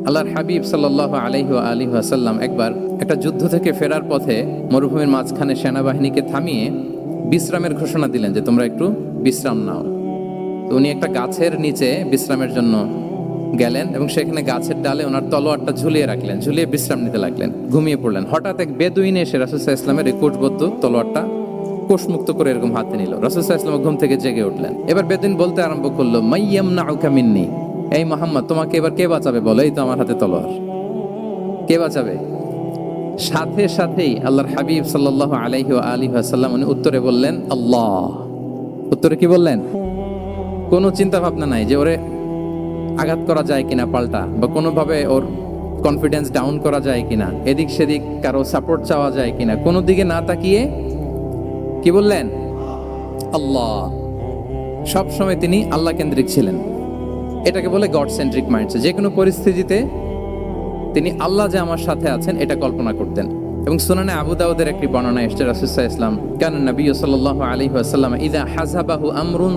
আল্লাহর হাবিব সাল্লাল্লাহু আলাইহি ওয়া আলিহি ওয়াসাল্লাম একবার একটা যুদ্ধ থেকে ফেরার পথে মরুভূমির মাঝখানে সেনাবাহিনীকে থামিয়ে বিশ্রামের ঘোষণা দিলেন যে তোমরা একটু বিশ্রাম নাও। তো উনি একটা গাছের নিচে বিশ্রামের জন্য গেলেন এবং সেখানে গাছের ডালে ওনার তলোয়ারটা ঝুলিয়ে রাখলেন, ঝুলিয়ে বিশ্রাম নিতে লাগলেন, ঘুমিয়ে পড়লেন। হঠাৎ এক বেদুইন এসে রাসূল সাল্লাল্লাহু আলাইহি ওয়াসাল্লামের এই কোষবদ্ধ তলোয়ারটা কোষমুক্ত করে এরকম হাতে নিল। রাসূল সাল্লাল্লাহু আলাইহি ওয়াসাল্লাম ঘুম থেকে জেগে উঠলেন। এবার বেদুইন বলতে আরম্ভ করলো, মাইয়ামনাউকা মিন্নি, এই মুহাম্মদ তোমাকে এবার কে বাঁচাবে বলো, এই তো আমার হাতে তলোয়ার, কে বাঁচাবে? সাথে সাথেই আল্লাহর হাবিব সাল্লাল্লাহু আলাইহি ওয়া আলিহি ওয়াসাল্লাম উনি উত্তরে বললেন আল্লাহ। উত্তরে কি বললেন? কোনো চিন্তা ভাবনা নাই যে ওরে আঘাত করা যায় কিনা পাল্টা, বা কোনোভাবে ওর কনফিডেন্স ডাউন করা যায় কিনা, এদিক সেদিক কারো সাপোর্ট চাওয়া যায় কিনা, কোনো দিকে না তাকিয়ে কি বললেন? আল্লাহ। সব সময় তিনি আল্লাহ কেন্দ্রিক ছিলেন। এটাকে বলে গড সেন্ট্রিক মাইন্ডসেট। যে কোনো পরিস্থিতিতে তিনি আল্লাহ যে আমার সাথে আছেন এটা কল্পনা করতেন। এবং সুনানে আবু দাউদের একটি বর্ণনা এসেছে, রাসূল সাল্লাল্লাহু আলাইহি ওয়াসাল্লাম কানা নবী সাল্লাল্লাহু আলাইহি ওয়াসাল্লাম ইযা হাযাবাহু আমরুন